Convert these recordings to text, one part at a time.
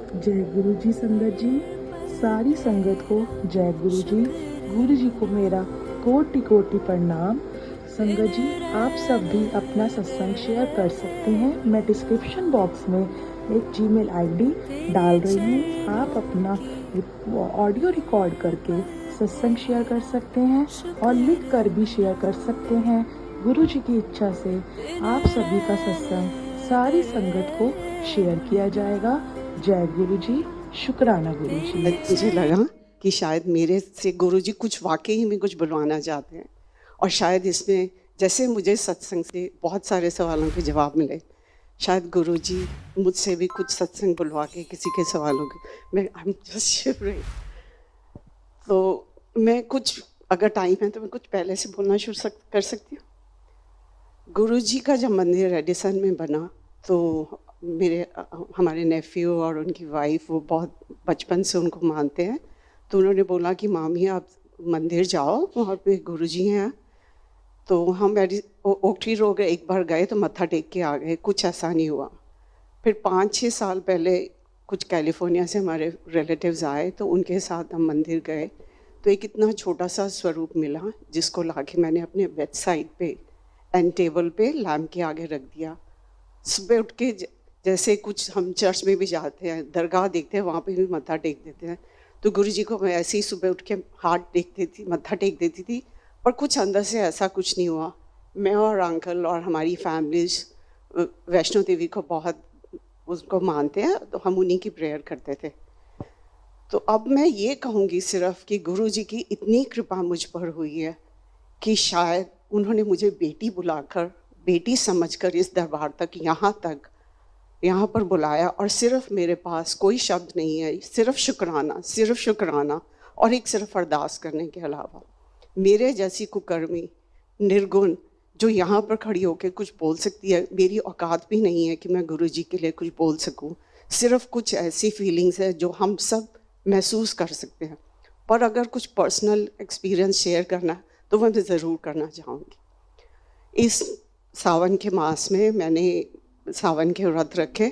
जय गुरु जी संगत जी, सारी संगत को जय गुरु जी। गुरु जी को मेरा कोटि कोटि प्रणाम। संगत जी, आप सब भी अपना सत्संग शेयर कर सकते हैं। मैं डिस्क्रिप्शन बॉक्स में एक जीमेल आईडी डाल रही हूँ। आप अपना ऑडियो रिकॉर्ड करके सत्संग शेयर कर सकते हैं और लिख कर भी शेयर कर सकते हैं। गुरु जी की इच्छा से आप सभी का सत्संग सारी संगत को शेयर किया जाएगा। जय गुरु जी, शुक्राना गुरु जी। मुझे लगा कि शायद मेरे से गुरु जी कुछ वाकई में कुछ बुलवाना चाहते हैं, और शायद इसमें जैसे मुझे सत्संग से बहुत सारे सवालों के जवाब मिले, शायद गुरु जी मुझसे भी कुछ सत्संग बुलवा के किसी के सवालों के, मैं आई एम जस्ट शिवरिंग। तो मैं कुछ, अगर टाइम है तो मैं कुछ पहले से बोलना शुरू कर सकती हूँ। गुरु जी का जब मंदिर रेडिसन में बना तो हमारे नेफ्यू और उनकी वाइफ वो बहुत बचपन से उनको मानते हैं, तो उन्होंने बोला कि मामी आप मंदिर जाओ, वहाँ पे गुरु जी हैं। तो हम ओक ट्री रोड एक बार गए तो मत्था टेक के आ गए, कुछ ऐसा नहीं हुआ। फिर 5-6 साल पहले कुछ कैलिफोर्निया से हमारे रिलेटिव्स आए, तो उनके साथ हम मंदिर गए, तो एक इतना छोटा सा स्वरूप मिला जिसको लाके मैंने अपने बेड साइड पे एंड टेबल पे लैम्प के आगे रख दिया। सुबह उठ के जैसे कुछ हम चर्च में भी जाते हैं, दरगाह देखते हैं, वहाँ पे भी मत्था टेक देते हैं, तो गुरु जी को मैं ऐसे ही सुबह उठ के हाथ टेकती थी, मत्था टेक देती थी, पर कुछ अंदर से ऐसा कुछ नहीं हुआ। मैं और अंकल और हमारी फैमिलीज वैष्णो देवी को बहुत उसको मानते हैं, तो हम उन्हीं की प्रेयर करते थे। तो अब मैं ये कहूँगी सिर्फ कि गुरु जी की इतनी कृपा मुझ पर हुई है कि शायद उन्होंने मुझे बेटी बुलाकर, बेटी समझकर इस दरबार तक, यहाँ पर बुलाया, और सिर्फ मेरे पास कोई शब्द नहीं है, सिर्फ शुक्राना और एक सिर्फ अरदास करने के अलावा। मेरे जैसी कुकर्मी निर्गुण जो यहाँ पर खड़ी होकर कुछ बोल सकती है, मेरी औकात भी नहीं है कि मैं गुरु जी के लिए कुछ बोल सकूँ। सिर्फ कुछ ऐसी फीलिंग्स है जो हम सब महसूस कर सकते हैं, पर अगर कुछ पर्सनल एक्सपीरियंस शेयर करना है तो मैं ज़रूर करना चाहूँगी। इस सावन के मास में मैंने सावन के व्रत रखे,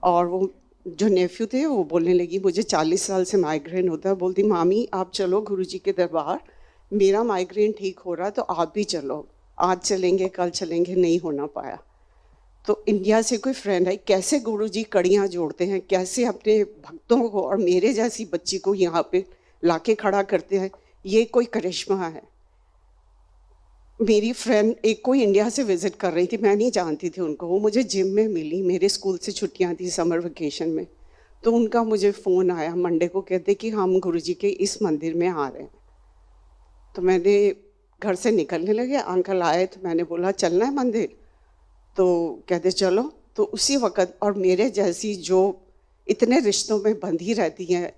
और वो जो नेफ्यू थे वो बोलने लगी मुझे 40 साल से माइग्रेन होता है, बोलती मामी आप चलो गुरु जी के दरबार, मेरा माइग्रेन ठीक हो रहा है तो आप भी चलो, आज चलेंगे कल चलेंगे, नहीं होना पाया। तो इंडिया से कोई फ्रेंड है, कैसे गुरु जी कड़ियाँ जोड़ते हैं, कैसे अपने भक्तों को और मेरे जैसी बच्ची को यहाँ पे लाके खड़ा करते हैं, ये कोई करिश्मा है। मेरी फ्रेंड एक कोई इंडिया से विज़िट कर रही थी, मैं नहीं जानती थी उनको, वो मुझे जिम में मिली, मेरे स्कूल से छुट्टियां थी समर वेकेशन में, तो उनका मुझे फ़ोन आया मंडे को, कहते कि हम गुरुजी के इस मंदिर में आ रहे हैं। तो मैंने घर से निकलने लगे, अंकल आए तो मैंने बोला चलना है मंदिर, तो कहते चलो। तो उसी वक़्त, और मेरे जैसी जो इतने रिश्तों में बंधी रहती हैं,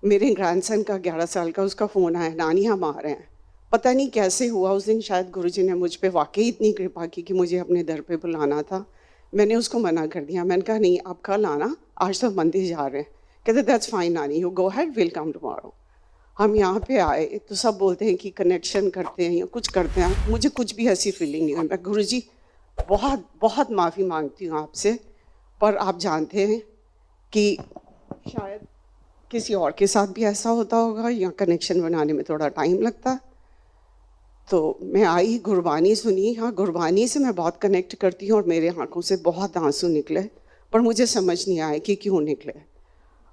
मेरे ग्रैंडसन का 11 साल का उसका फ़ोन आया, नानी हम आ रहे हैं। पता नहीं कैसे हुआ उस दिन, शायद गुरुजी ने मुझ पे वाकई इतनी कृपा की कि मुझे अपने दर पे बुलाना था। मैंने उसको मना कर दिया, मैंने कहा नहीं आप कल आना, आज तो मंदिर जा रहे हैं। कहते दैट्स फाइन नानी, you go had, will come tomorrow. हम यहाँ पे आए तो सब बोलते हैं कि कनेक्शन करते हैं या कुछ करते हैं, मुझे कुछ भी ऐसी फीलिंग नहीं हुई। मैं गुरुजी बहुत बहुत माफ़ी मांगती हूँ आपसे, पर आप जानते हैं कि शायद किसी और के साथ भी ऐसा होता होगा, या कनेक्शन बनाने में थोड़ा टाइम लगता है। तो मैं आई, गुरबानी सुनी, हाँ गुरबानी से मैं बहुत कनेक्ट करती हूँ और मेरे आँखों से बहुत आंसू निकले, पर मुझे समझ नहीं आया कि क्यों निकले।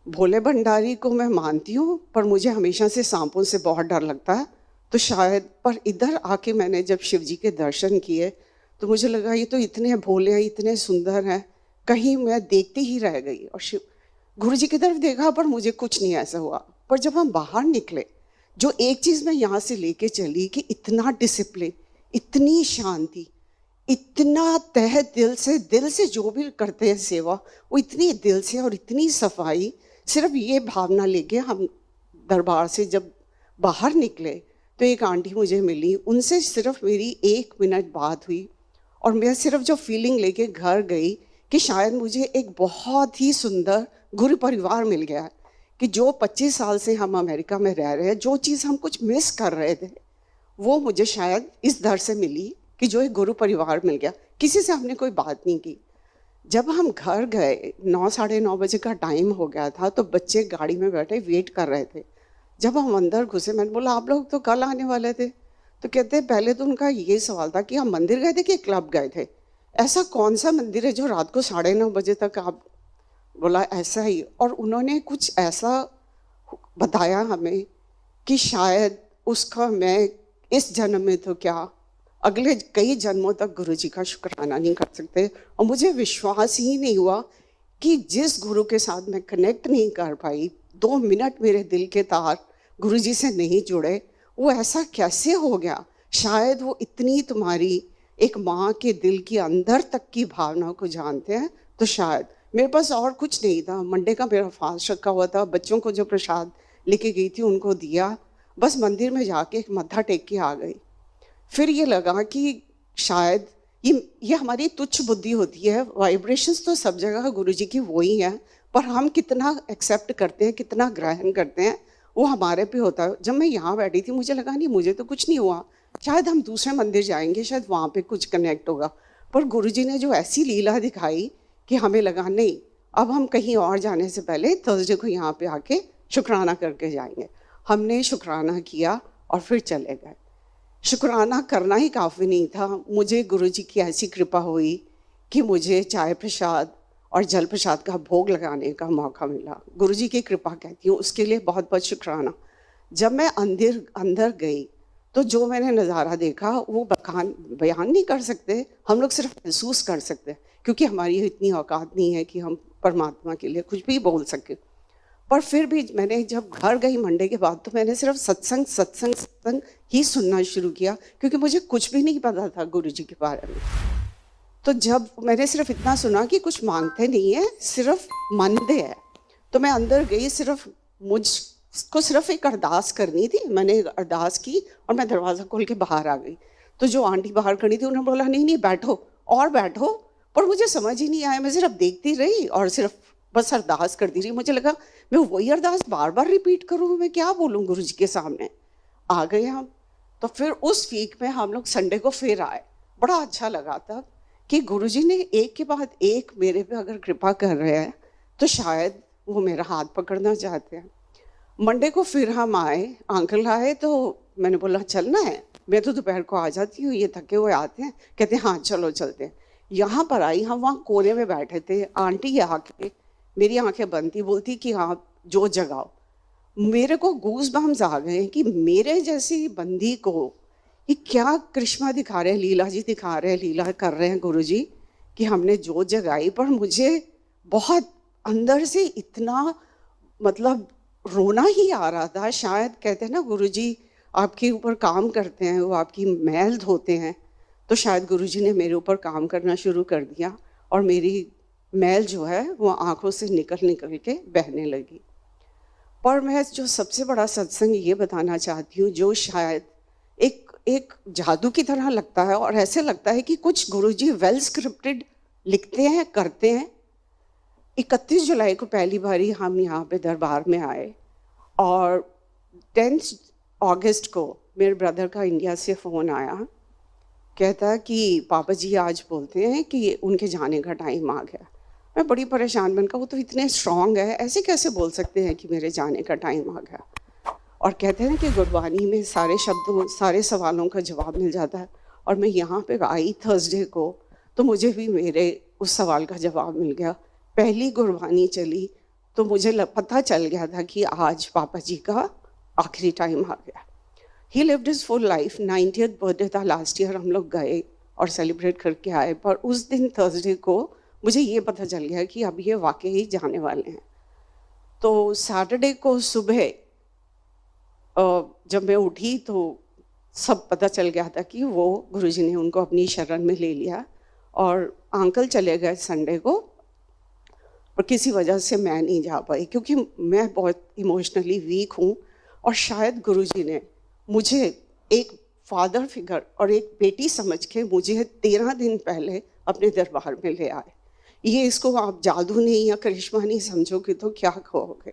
भोले भंडारी को मैं मानती हूँ, पर मुझे हमेशा से सांपों से बहुत डर लगता है, तो शायद, पर इधर आके मैंने जब शिव जी के दर्शन किए तो मुझे लगा ये तो इतने भोले हैं, इतने सुंदर हैं, कहीं मैं देखती ही रह गई। और शिव गुरु जी की तरफ देखा पर मुझे कुछ नहीं ऐसा हुआ। पर जब हम बाहर निकले, जो एक चीज़ मैं यहाँ से लेके चली कि इतना डिसिप्लिन, इतनी शांति, इतना तहे दिल से जो भी करते हैं सेवा, वो इतनी दिल से और इतनी सफाई। सिर्फ ये भावना लेके हम दरबार से जब बाहर निकले तो एक आंटी मुझे मिली, उनसे सिर्फ मेरी 1 मिनट बात हुई, और मैं सिर्फ जो फीलिंग लेके घर गई कि शायद मुझे एक बहुत ही सुंदर गुरु परिवार मिल गया है, कि जो 25 साल से हम अमेरिका में रह रहे हैं, जो चीज़ हम कुछ मिस कर रहे थे वो मुझे शायद इस दर से मिली, कि जो एक गुरु परिवार मिल गया। किसी से हमने कोई बात नहीं की, जब हम घर गए 9 साढ़े 9 बजे का टाइम हो गया था, तो बच्चे गाड़ी में बैठे वेट कर रहे थे। जब हम अंदर घुसे, मैंने बोला आप लोग तो कल आने वाले थे। तो कहते पहले तो उनका ये सवाल था कि आप मंदिर गए थे कि क्लब गए थे। ऐसा कौन सा मंदिर है जो रात को 9:30 बजे तक आप, बोला ऐसा ही। और उन्होंने कुछ ऐसा बताया हमें कि शायद उसका मैं इस जन्म में तो क्या अगले कई जन्मों तक गुरुजी का शुक्राना नहीं कर सकते। और मुझे विश्वास ही नहीं हुआ कि जिस गुरु के साथ मैं कनेक्ट नहीं कर पाई, 2 मिनट मेरे दिल के तार गुरुजी से नहीं जुड़े, वो ऐसा कैसे हो गया। शायद वो इतनी तुम्हारी एक माँ के दिल की अंदर तक की भावना को जानते हैं। तो शायद मेरे पास और कुछ नहीं था, मंडे का मेरा फास्ट रखा हुआ था, बच्चों को जो प्रसाद लेके गई थी उनको दिया, बस मंदिर में जाके एक मत्था टेक के आ गई। फिर ये लगा कि शायद ये हमारी तुच्छ बुद्धि होती है। वाइब्रेशंस तो सब जगह गुरुजी की वही है, पर हम कितना एक्सेप्ट करते हैं, कितना ग्रहण करते हैं, वो हमारे पे होता है। जब मैं यहाँ बैठी थी मुझे लगा नहीं, मुझे तो कुछ नहीं हुआ, शायद हम दूसरे मंदिर जाएंगे, शायद वहाँ पे कुछ कनेक्ट होगा। पर गुरुजी ने जो ऐसी लीला दिखाई कि हमें लगा नहीं, अब हम कहीं और जाने से पहले थर्सडे को यहाँ पे आके शुक्राना करके जाएंगे। हमने शुक्राना किया और फिर चले गए। शुक्राना करना ही काफ़ी नहीं था, मुझे गुरुजी की ऐसी कृपा हुई कि मुझे चाय प्रसाद और जल प्रसाद का भोग लगाने का मौका मिला। गुरुजी की कृपा कहती हूँ, उसके लिए बहुत बहुत शुक्राना। जब मैं अंदर गई तो जो मैंने नज़ारा देखा वो बयान नहीं कर सकते, हम लोग सिर्फ महसूस कर सकते हैं, क्योंकि हमारी इतनी औकात नहीं है कि हम परमात्मा के लिए कुछ भी बोल सकें। पर फिर भी मैंने जब घर गई मंडे के बाद, तो मैंने सिर्फ सत्संग ही सुनना शुरू किया, क्योंकि मुझे कुछ भी नहीं पता था गुरुजी के बारे में। तो जब मैंने सिर्फ इतना सुना कि कुछ मांगते नहीं है, सिर्फ मानते हैं, तो मैं अंदर गई। मुझको सिर्फ एक अरदास करनी थी, मैंने अरदास की और मैं दरवाज़ा खोल के बाहर आ गई। तो जो आंटी बाहर खड़ी थी उन्होंने बोला नहीं बैठो और बैठो, पर मुझे समझ ही नहीं आया। मैं सिर्फ देखती रही और सिर्फ बस अरदास करती रही। मुझे लगा मैं वही अरदास बार बार रिपीट करूँ, मैं क्या बोलूँ गुरुजी के सामने। आ गए हम। तो फिर उस वीक में हम लोग संडे को फिर आए। बड़ा अच्छा लगा था कि गुरुजी ने एक के बाद एक मेरे पे अगर कृपा कर रहे हैं तो शायद वो मेरा हाथ पकड़ना चाहते हैं। मंडे को फिर हम आए, अंकल आए, तो मैंने बोला चलना है, मैं तो दोपहर को आ जाती हूँ, ये थके हुए आते हैं। कहते हाँ चलो चलते हैं। यहाँ पर आई, हम वहाँ कोने में बैठे थे। आंटी आके मेरी आंखें बंद थी, बोलती कि आप जो जगाओ। मेरे को गूज बम्स आ गए कि मेरे जैसी बंदी को ये क्या करिश्मा दिखा रहे हैं, लीला जी दिखा रहे हैं, लीला कर रहे हैं गुरुजी, कि हमने जो जगाई। पर मुझे बहुत अंदर से इतना मतलब रोना ही आ रहा था। शायद कहते हैं ना गुरुजी आपके ऊपर काम करते हैं, वो आपकी मैल धोते हैं। तो शायद गुरुजी ने मेरे ऊपर काम करना शुरू कर दिया और मेरी मैल जो है वो आंखों से निकल के बहने लगी। पर मैं जो सबसे बड़ा सत्संग ये बताना चाहती हूँ, जो शायद एक जादू की तरह लगता है, और ऐसे लगता है कि कुछ गुरुजी वेल स्क्रिप्टेड लिखते हैं, करते हैं। 31 जुलाई को पहली बारी हम यहाँ पे दरबार में आए और 10 अगस्त को मेरे ब्रदर का इंडिया से फ़ोन आया, कहता कि पापा जी आज बोलते हैं कि उनके जाने का टाइम आ गया। मैं बड़ी परेशान, मैंने कहा वो तो इतने स्ट्रॉन्ग है, ऐसे कैसे बोल सकते हैं कि मेरे जाने का टाइम आ गया। और कहते हैं कि गुरबानी में सारे शब्दों सारे सवालों का जवाब मिल जाता है। और मैं यहाँ पे आई थर्सडे को, तो मुझे भी मेरे उस सवाल का जवाब मिल गया। पहली गुरबानी चली तो मुझे पता चल गया था कि आज पापा जी का आखिरी टाइम आ गया। ही lived his full life. 90th birthday था लास्ट ईयर, हम लोग गए और सेलिब्रेट करके आए। पर उस दिन थर्सडे को मुझे ये पता चल गया कि अब ये वाकई ही जाने वाले हैं। तो सैटरडे को सुबह जब मैं उठी तो सब पता चल गया था कि वो गुरुजी ने उनको अपनी शरण में ले लिया। और अंकल चले गए संडे को, पर किसी वजह से मैं नहीं जा पाई, क्योंकि मैं बहुत इमोशनली वीक हूँ। और शायद गुरुजी ने मुझे एक फादर फिगर और एक बेटी समझ के मुझे 13 दिन पहले अपने दरबार में ले आए। ये इसको आप जादू नहीं या करिश्मा नहीं समझोगे तो क्या कहोगे।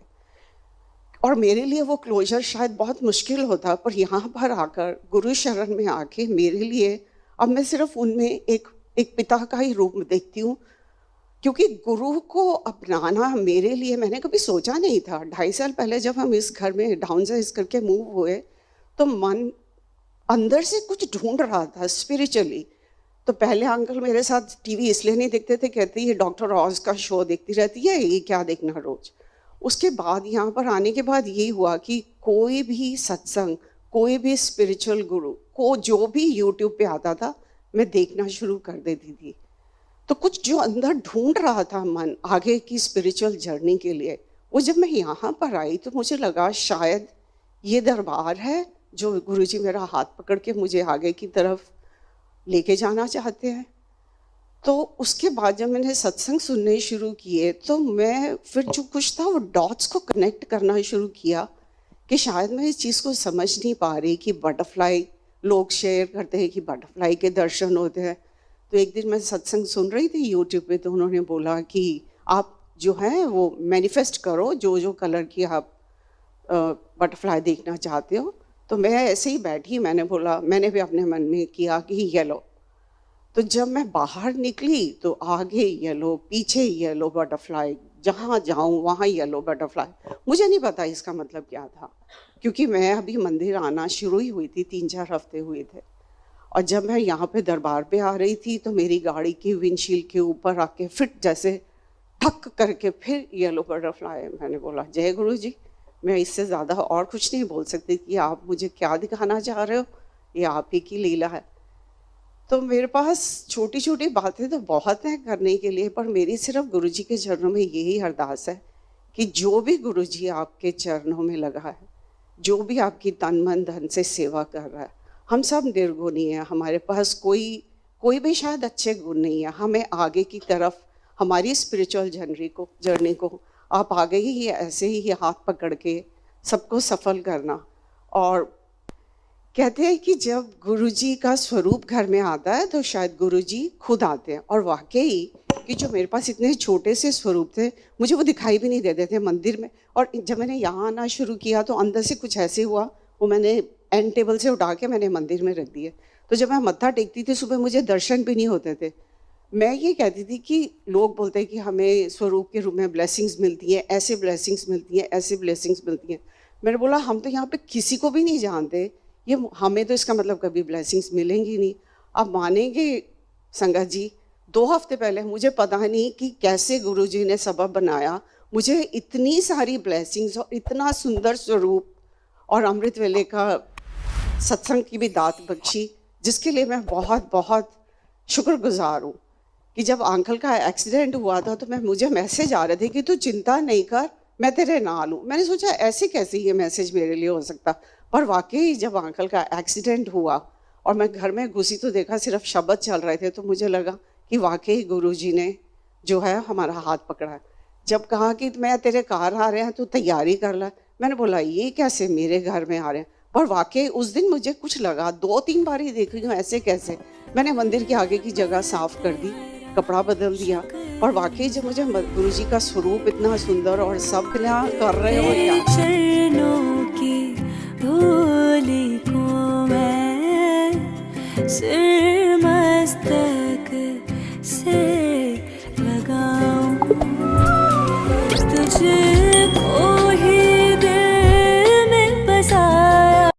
और मेरे लिए वो क्लोजर शायद बहुत मुश्किल होता, पर यहाँ पर आकर गुरु शरण में आके मेरे लिए अब मैं सिर्फ उनमें एक पिता का ही रूप देखती हूँ क्योंकि गुरु को अपनाना मेरे लिए मैंने कभी सोचा नहीं था। 2.5 साल पहले जब हम इस घर में डाउनसाइज करके मूव हुए तो मन अंदर से कुछ ढूंढ रहा था स्पिरिचुअली। तो पहले अंकल मेरे साथ टीवी इसलिए नहीं देखते थे, कहते ये डॉक्टर ऑज का शो देखती रहती है, ये क्या देखना रोज। उसके बाद यहाँ पर आने के बाद यही हुआ कि कोई भी सत्संग, कोई भी स्पिरिचुअल गुरु को जो भी यूट्यूब पे आता था मैं देखना शुरू कर देती थी। तो कुछ जो अंदर ढूंढ रहा था मन आगे की स्पिरिचुअल जर्नी के लिए, वो जब मैं यहाँ पर आई तो मुझे लगा शायद ये दरबार है जो गुरुजी मेरा हाथ पकड़ के मुझे आगे की तरफ लेके जाना चाहते हैं। तो उसके बाद जब मैंने सत्संग सुनने शुरू किए तो मैं फिर जो कुछ था वो डॉट्स को कनेक्ट करना शुरू किया कि शायद मैं इस चीज़ को समझ नहीं पा रही कि बटरफ्लाई, लोग शेयर करते हैं कि बटरफ्लाई के दर्शन होते हैं। तो एक दिन मैं सत्संग सुन रही थी यूट्यूब पे, तो उन्होंने बोला कि आप जो है वो मैनिफेस्ट करो जो जो कलर की आप बटरफ्लाई देखना चाहते हो। तो मैं ऐसे ही बैठी, मैंने बोला, मैंने भी अपने मन में किया कि येलो। तो जब मैं बाहर निकली तो आगे येलो, पीछे येलो बटरफ्लाई, जहाँ जाऊँ वहाँ येलो बटरफ्लाई। मुझे नहीं पता इसका मतलब क्या था, क्योंकि मैं अभी मंदिर आना शुरू ही हुई थी, 3-4 हफ्ते हुए थे। और जब मैं यहाँ पे दरबार पे आ रही थी तो मेरी गाड़ी की विंडशील्ड के ऊपर आके फिट जैसे ठक करके फिर येलो बटरफ्लाई। मैंने बोला जय गुरु जी, मैं इससे ज़्यादा और कुछ नहीं बोल सकती कि आप मुझे क्या दिखाना चाह रहे हो, ये आप ही की लीला है। तो मेरे पास छोटी छोटी बातें तो बहुत हैं करने के लिए, पर मेरी सिर्फ गुरुजी के चरणों में यही अरदास है कि जो भी गुरुजी आपके चरणों में लगा है, जो भी आपकी तन मन धन से सेवा कर रहा है, हम सब निर्गुणी हैं, हमारे पास कोई भी शायद अच्छे गुण नहीं है। हमें आगे की तरफ हमारी स्पिरिचुअल जर्नी को आप आगे ही ऐसे ही हाथ पकड़ के सबको सफल करना। और कहते हैं कि जब गुरुजी का स्वरूप घर में आता है तो शायद गुरुजी खुद आते हैं। और वाकई कि जो मेरे पास इतने छोटे से स्वरूप थे, मुझे वो दिखाई भी नहीं देते थे मंदिर में। और जब मैंने यहाँ आना शुरू किया तो अंदर से कुछ ऐसे हुआ, वो मैंने एंड टेबल से उठा के मैंने मंदिर में रख दिए। तो जब मैं मत्था टेकती थी सुबह, मुझे दर्शन भी नहीं होते थे। मैं ये कहती थी कि लोग बोलते हैं कि हमें स्वरूप के रूप में ब्लेसिंग्स मिलती हैं, ऐसे ब्लेसिंग्स मिलती हैं, ऐसे ब्लेसिंग्स मिलती हैं। मैंने बोला हम तो यहाँ पे किसी को भी नहीं जानते, ये हमें तो इसका मतलब कभी ब्लेसिंग्स मिलेंगी नहीं। आप मानेंगे संगत जी, 2 हफ्ते पहले मुझे पता नहीं कि कैसे गुरुजी ने सबब बनाया, मुझे इतनी सारी ब्लेसिंग्स और इतना सुंदर स्वरूप और अमृत वेले का सत्संग की भी दात बख्शी, जिसके लिए मैं बहुत बहुत शुक्रगुजार हूँ। कि जब अंकल का एक्सीडेंट हुआ था तो मुझे मैसेज आ रहे थे कि तू चिंता नहीं कर, मैं तेरे नाल हूँ। मैंने सोचा ऐसे कैसे ये मैसेज मेरे लिए हो सकता, पर वाकई जब अंकल का एक्सीडेंट हुआ और मैं घर में घुसी तो देखा सिर्फ शब्द चल रहे थे, तो मुझे लगा कि वाकई गुरुजी ने जो है हमारा हाथ पकड़ा है। जब कहा कि मैं तेरे कार आ रहे हैं तो तैयारी कर ला, मैंने बोला ये कैसे मेरे घर में आ रहे हैं। पर वाकई उस दिन मुझे कुछ लगा, 2-3 बार ही देख रही हूँ ऐसे कैसे। मैंने मंदिर के आगे की जगह साफ कर दी, कपड़ा बदल दिया, और वाकई जब मुझे गुरुजी का स्वरूप इतना सुंदर और सब कर रहे हो क्या। चरणों की धूल को मैं सिर